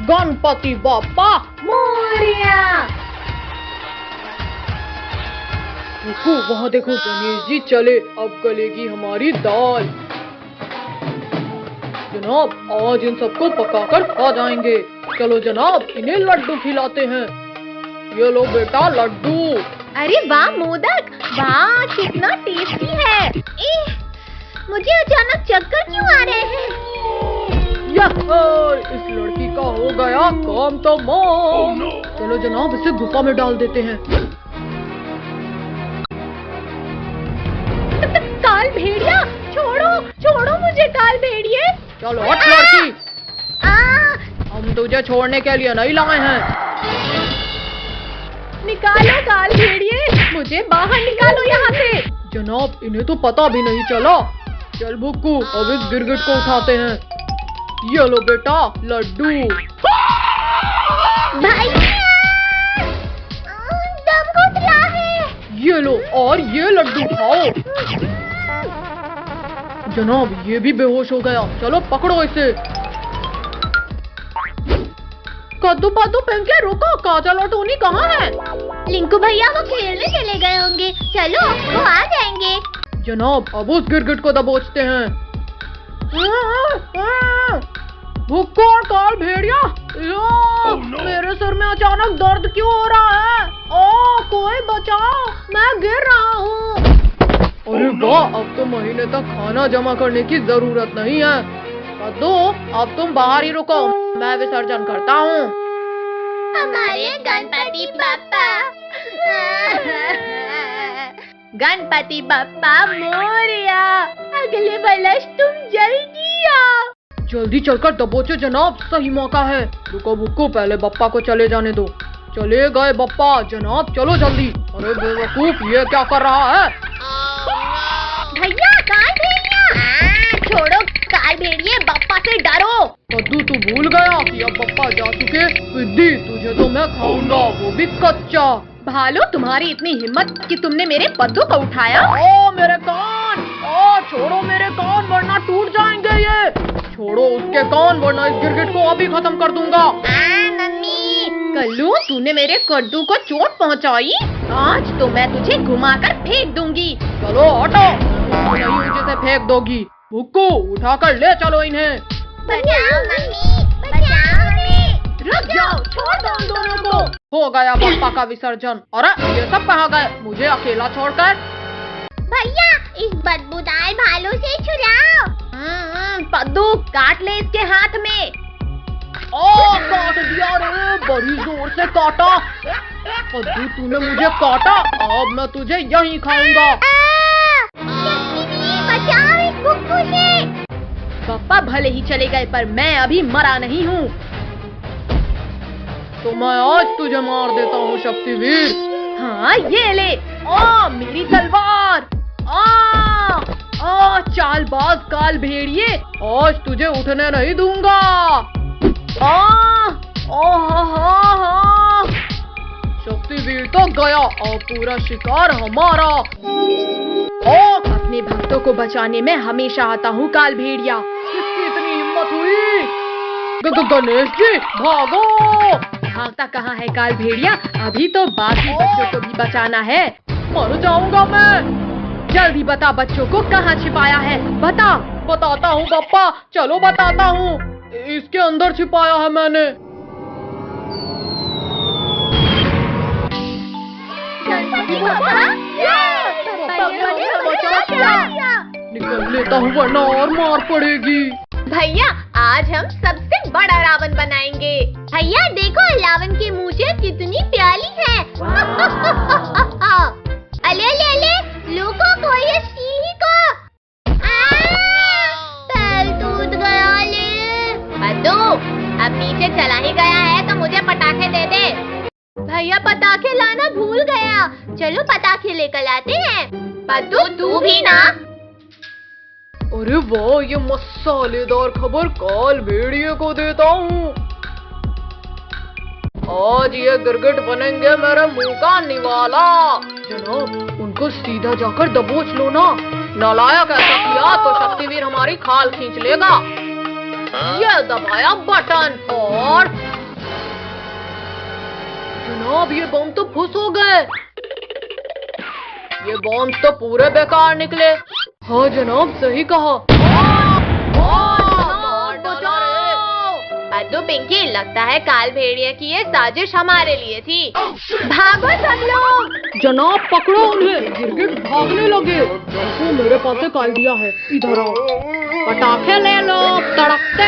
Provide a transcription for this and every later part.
गणपति बाप्पा मोरया। देखो वहाँ देखो, गणेश जी चले, अब गलेगी हमारी दाल। जनाब आज इन सबको पकाकर खा जाएंगे। चलो जनाब इन्हें लड्डू खिलाते हैं। ये लो बेटा लड्डू। अरे वाह मोदक, वाह कितना टेस्टी है। मुझे अचानक चक्कर क्यों आ रहे हैं? इस लड़की का हो गया काम तमाम। चलो जनाब इसे गुफा में डाल देते हैं। काल भेड़िया, छोड़ो छोड़ो मुझे काल भेड़िए। चलो हट लड़की, हम तुझे छोड़ने के लिए नहीं लाए हैं। निकालो काल भेड़िए, मुझे बाहर निकालो यहाँ से। जनाब इन्हें तो पता भी नहीं चला। चल भुक्कू अब इस गिरगिट को उठाते हैं। ये लो बेटा लड्डू। भैया दम घुट रहा है। ये लो और ये लड्डू खाओ। जनाब ये भी बेहोश हो गया। चलो पकड़ो इसे। कद्दू पादू पेंके रुको, काजल और टोनी कहाँ है? लिंकू भैया वो खेलने चले गए होंगे, चलो वो आ जाएंगे। जनाब अब उस गिरगिट को दबोचते हैं। भुक्कू और काल भेड़िया, मेरे सर में अचानक दर्द क्यों हो रहा है? कोई बचाओ, मैं गिर रहा हूँ। अरे वाह, अब तो महीने तक खाना जमा करने की जरूरत नहीं है। कद्दू अब तुम बाहर ही रुको, मैं विसर्जन करता हूँ। हमारे गणपति बाप्पा गणपति बाप्पा मोरया, अगले वर्ष तुम जल्दी आओ। जल्दी चलकर दबोचो जनाब, सही मौका है। रुको भुक्कू पहले बप्पा को चले जाने दो। चले गए बप्पा। जनाब चलो जल्दी। अरे बेवकूफ ये क्या कर रहा है? भैया काल भेड़िया, छोड़ो काल भेड़िए, बप्पा से डरो। कद्दू तू भूल गया कि अब बप्पा जा चुके। सिद्धि तुझे तो मैं खाऊंगा, वो भी कच्चा। भालू तुम्हारी इतनी हिम्मत कि तुमने मेरे पद्दू को उठाया। ओ मेरे कान, छोड़ो मेरे कान वरना टूट जाएंगे ये। छोड़ो उसके कान वरना इस गिरगिट को अभी खत्म कर दूंगा। मम्मी, कल्लू तूने मेरे कद्दू को चोट पहुंचाई, आज तो मैं तुझे घुमाकर फेंक दूंगी। चलो हटो, नहीं ऊंचे से फेंक दोगी। भुक्कू उठाकर ले चलो इन्हें। बचाओ मम्मी, बचाओ हमें। रुक जाओ, छोड़ दो उन दोनों को। हो गया बप्पा का विसर्जन। अरे ये सब कहाँ गए, मुझे अकेला छोड़कर? भैया इस बदबूदार भालू से छुड़ाओ। पद्दू काट ले इसके हाथ में। काट दिया रे, बड़ी जोर से काटा। पद्दू तूने मुझे काटा, अब मैं तुझे यहीं खाऊंगा। बचाओ इस भुक्कू से। पापा भले ही चले गए पर मैं अभी मरा नहीं हूँ। तो मैं आज तुझे मार देता हूँ शक्तिवीर। हाँ ये ले, मेरी तलवार। चालबाज काल भेड़िए, आज तुझे उठने नहीं दूंगा। शक्तिवीर तो गया, अब पूरा शिकार हमारा। अपने भक्तों को बचाने में हमेशा आता हूँ काल भेड़िया। किसकी इतनी हिम्मत हुई? गणेश जी भागो। भागता कहाँ है काल भेड़िया, अभी तो बाकी बच्चों को भी बचाना है। मर जाऊंगा मैं। जल्दी बता बच्चों को कहाँ छिपाया है, बता। बताता हूँ बप्पा, चलो बताता हूँ। इसके अंदर छिपाया है मैंने। निकल लेता हूँ वरना और मार पड़ेगी। भैया आज हम सबसे बड़ा रावण बनाएंगे। भैया देखो रावण के मूछें कितनी प्यारी है। अले अले अले, लोगों को ये सीढ़ी को। पैर टूट गया ले। पद्दू अब नीचे चला ही गया है तो मुझे पटाखे दे दे। भैया पटाखे लाना भूल गया, चलो पटाखे लेकर आते हैं। पद्दू तू भी ना। अरे वाह, ये मसालेदार खबर काल भेड़िए को देता हूँ। आज ये गिरगिट बनेंगे मेरे मुंह का निवाला। जनाब उनको सीधा जाकर दबोच लो ना। नालायक ऐसा किया तो शक्तिवीर हमारी खाल खींच लेगा। ये दबाया बटन और जनाब ये बम तो फुस हो गए। ये बम तो पूरे बेकार निकले। हाँ जनाब सही कहा। पद्दू पिंकी, लगता है काल भेड़िया की ये साजिश हमारे लिए थी। भागो सब लोग। जनाब पकड़ो उन्हें। गिरगिट भागने लगे। वो मेरे पास से काल दिया है, इधर आओ। पटाखे ले लो, तड़कते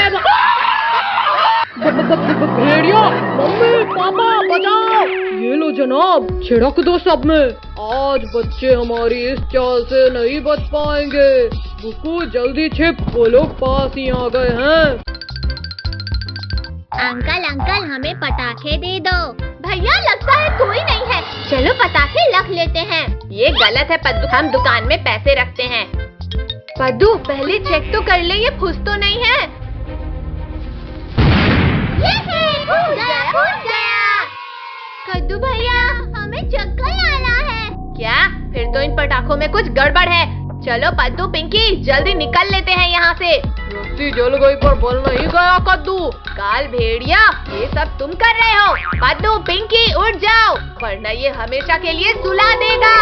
भेड़िया। मम्मी पापा बचाओ। ये लो जनाब, छिड़क दो सब में। आज बच्चे हमारी इस चाल से नहीं बच पाएंगे। बुक्कू जल्दी छिप, वो लोग पास ही आ गए हैं। अंकल अंकल, हमें पटाखे दे दो। भैया लगता है कोई नहीं है, चलो पटाखे रख लेते हैं। ये गलत है पद्दू, हम दुकान में पैसे रखते हैं। पद्दू पहले चेक तो कर ले, ये फुस तो नहीं है। फूस गया। कद्दू भैया, हमें चक्कर आ रहा है। क्या? फिर तो इन पटाखों में कुछ गड़बड़ है। चलो पद्दू पिंकी जल्दी निकल लेते हैं यहाँ से। रस्सी जल गई पर बल नहीं गया कद्दू। काल भेड़िया, ये सब तुम कर रहे हो। पद्दू पिंकी उठ जाओ, वरना ये हमेशा के लिए सुला देगा।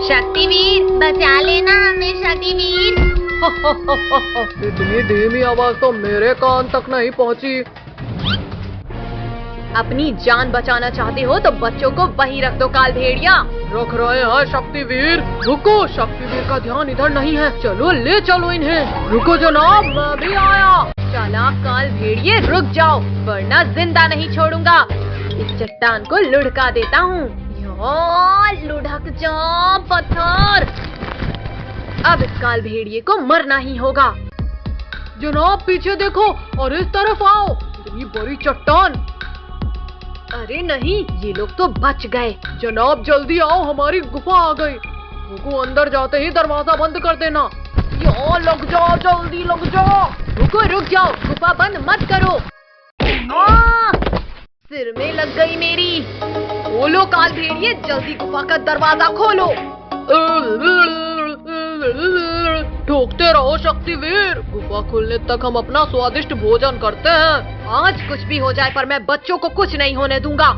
शक्तिवीर बचा लेना हमें शक्तिवीर। इतनी धीमी आवाज तो मेरे कान तक नहीं पहुँची। अपनी जान बचाना चाहते हो तो बच्चों को वहीं रख दो काल भेड़िया। रख रहे हैं शक्तिवीर। रुको, शक्तिवीर का ध्यान इधर नहीं है। चलो ले चलो इन्हें। रुको जनाब, मैं भी आया। चालाक काल भेड़िए रुक जाओ, वरना जिंदा नहीं छोड़ूंगा। इस चट्टान को लुढ़का देता हूँ। लुढ़क जाओ पत्थर। अब इस काल भेड़िए को मरना ही होगा। जनाब पीछे देखो और इस तरफ आओ। इतनी बड़ी चट्टान। अरे नहीं, ये लोग तो बच गए। जनाब जल्दी आओ, हमारी गुफा आ गई। रुको, अंदर जाते ही दरवाजा बंद कर देना। यहाँ लग जाओ, जल्दी लग जाओ। रुको, रुक जाओ, गुफा बंद मत करो। सिर में लग गई मेरी। खोलो काल भेड़िए, जल्दी गुफा का दरवाजा खोलो। ठोकते रहो शक्तिवीर। गुफा खुलने तक हम अपना स्वादिष्ट भोजन करते हैं। आज कुछ भी हो जाए पर मैं बच्चों को कुछ नहीं होने दूंगा।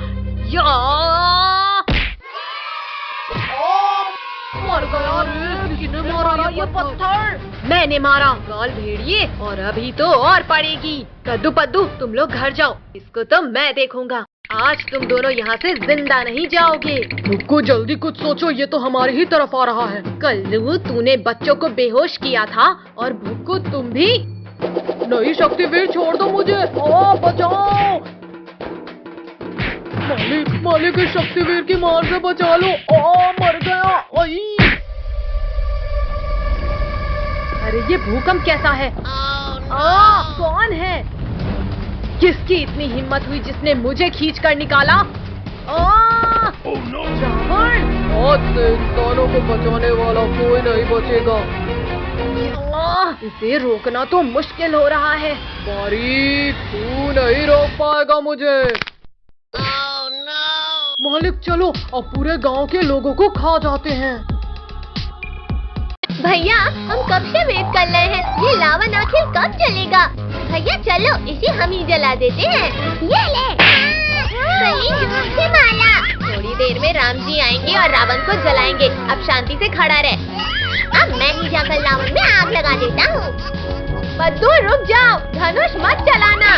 मर गया रे, किसने मारा ये पत्थर? मैंने मारा काल भेड़िए, और अभी तो और पड़ेगी। कद्दू पद्दू तुम लोग घर जाओ, इसको तो मैं देखूंगा। आज तुम दोनों यहाँ से जिंदा नहीं जाओगे। रुको, जल्दी कुछ सोचो, ये तो हमारी ही तरफ आ रहा है। कल्लू, तूने बच्चों को बेहोश किया था, और भुक्कू तुम भी। नहीं शक्तिवीर, छोड़ दो मुझे। ओ बचाओ। मालिक मालिक, इस शक्तिवीर की मार से बचा लो। ओ मर गया। अरे ये भूकंप कैसा है? कौन है? किसकी इतनी हिम्मत हुई जिसने मुझे खींच कर निकाला? रावण! आज से इंसानों को बचाने वाला कोई नहीं बचेगा। इसे रोकना तो मुश्किल हो रहा है। बारीक, तू नहीं रोक पाएगा मुझे। मालिक चलो, अब पूरे गांव के लोगों को खा जाते हैं। भैया, हम कब से वेट कर रहे हैं, ये लावन आखिर कब जलेगा? भैया चलो, इसे हम ही जला देते हैं। ये ले। सही जोर से मारा। थोड़ी देर में राम जी आएंगे और रावण को जलाएंगे। अब शांति से खड़ा रहे। अब मैं ही जाकर लावन में आग लगा देता हूँ। पद्दू रुक जाओ, धनुष मत चलाना।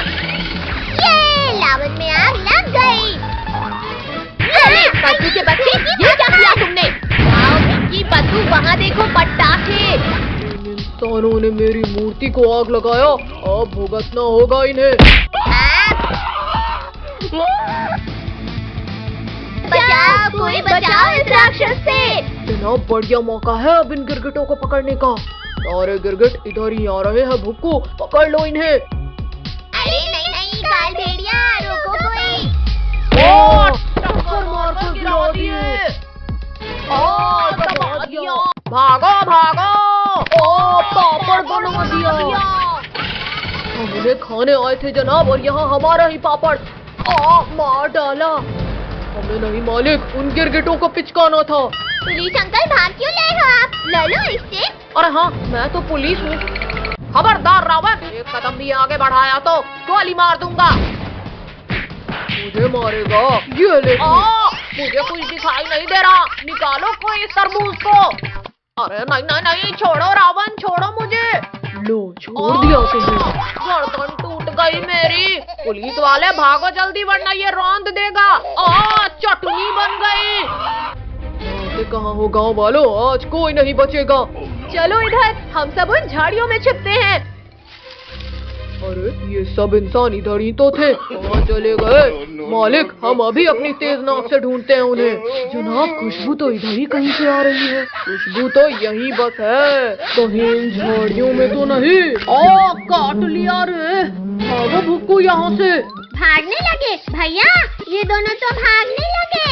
ये लावन में आग लग गई। पद्दू के बच्चे, ये क्या किया तुमने? आओ पिंकी, पद्दू वहाँ देखो पटाखे। इंसानों ने मेरी मूर्ति को आग लगाया, अब भुगतना होगा इन्हें। बचाओ, कोई बचाओ इस राक्षस से। जनाब बढ़िया मौका है अब इन गिरगिटों को पकड़ने का। सारे गिरगिट इधर ही आ रहे हैं। भुक्कू पकड़ लो इन्हें। अरे नहीं नहीं काल भेड़िया, रोको कोई। टक्कर मार कर गिरा दिए। दबा दिया। भागो भागो। पापड़ बना दिया। हम उन्हें खाने आए थे जनाब, और यहाँ हमारा ही पापड़ मार डाला। हमें नहीं मालिक, उन गिरगिटों को पिचकाना था। पुलिस अंकल, भाग क्यों ले हो आप? ले लो इससे। अरे हाँ, मैं तो पुलिस हूँ। खबरदार रावण, एक कदम भी आगे बढ़ाया तो गोली मार दूंगा। मुझे मारेगा? ये ले। मुझे कुछ दिखाई नहीं दे रहा, निकालो कोई इस तरबूज को। अरे नहीं नहीं नहीं, छोड़ो रावण, छोड़ो मुझे। लो छोड़ दिया तुम्हें। गर्दन टूट गई मेरी। पुलिस वाले भागो जल्दी वरना ये रौंद देगा। चटनी बन गई। कहाँ हो गाँव वालों, आज कोई नहीं बचेगा। चलो इधर, हम सब उन झाड़ियों में छिपते हैं। अरे ये सब इंसान इधर ही तो थे, कहाँ चले गए? मालिक, हम अभी अपनी तेज नाक से ढूंढते हैं उन्हें। जनाब, खुशबू तो इधर ही कहीं से आ रही है। खुशबू तो यहीं बस है, कहीं इन झाड़ियों में तो नहीं। काट लिया रे। भागो भुक्कू यहाँ से। भागने लगे भैया, ये दोनों तो भागने लगे।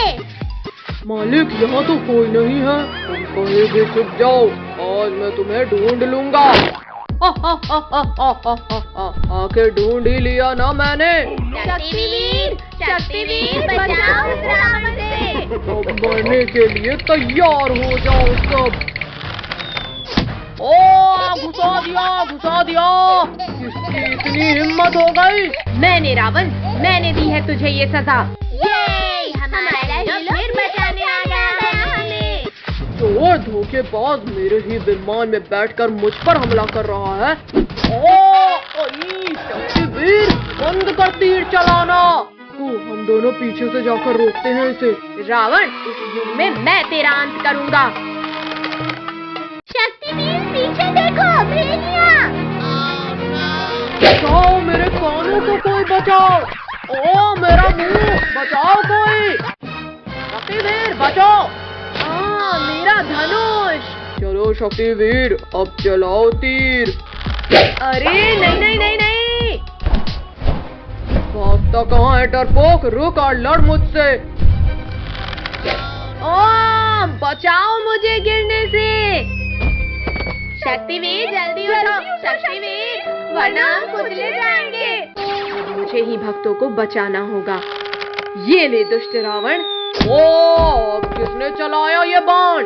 मालिक, यहाँ तो कोई नहीं है, तुम कहीं भी छुप जाओ, आज मैं तुम्हें ढूंढ लूंगा। आके ढूंढ ही लिया ना मैंने। शक्तिवीर, शक्तिवीर, बचाओ इस रावण से। अब मरने के लिए तैयार हो जाओ सब। घुसा दिया, घुसा दिया। किसकी इतनी हिम्मत हो गई? मैंने रावण, मैंने दी है तुझे ये सजा। ये हमारा हीरो फिर बचाने आ गया हमें। चोर धोखेबाज मेरे ही विमान में बैठकर मुझ पर हमला कर रहा है। शक्तिवीर, बंद कर तीर चलाना। हम दोनों पीछे से जाकर रोकते हैं इसे। रावण, इस युग में मैं तेरा अंत करूंगा। शक्तिवीर, पीछे देखो, भेड़िया। बचाओ मेरे कानों को, कोई बचाओ। मेरा मुंह, बचाओ कोई। शक्तिवीर बचाओ। मेरा धनुष। चलो शक्तिवीर, अब चलाओ तीर। अरे नहीं नहीं नहीं नहीं। भागता कहाँ है डरपोक, रुक और लड़ मुझसे। बचाओ मुझे गिरने से। शक्तिवीर जल्दी उठो, शक्तिवीर, वरना हम कुचले जाएंगे। मुझे ही भक्तों को बचाना होगा। ये ले दुष्ट रावण। अब किसने चलाया ये बाण?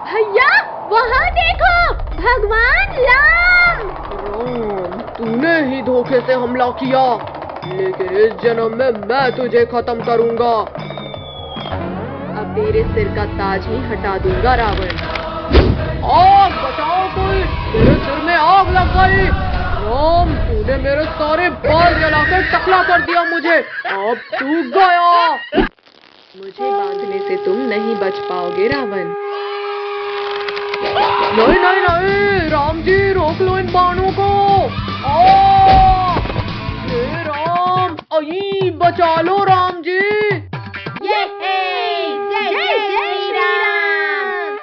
भैया, वहाँ देखो, भगवान राम। राम, तूने ही धोखे से हमला किया, लेकिन इस जन्म में मैं तुझे खत्म करूंगा। अब तेरे सिर का ताज ही हटा दूंगा रावण। आग, बचाओ कोई, मेरे सिर में आग लग गई। राम, तूने मेरे सारे बाल जलाकर टकला कर दिया मुझे, अब तू गया। मुझे बांधने से तुम नहीं बच पाओगे रावण। नहीं नहीं नहीं, राम जी रोक लो इन बाणों को। हे राम, बचा लो राम जी।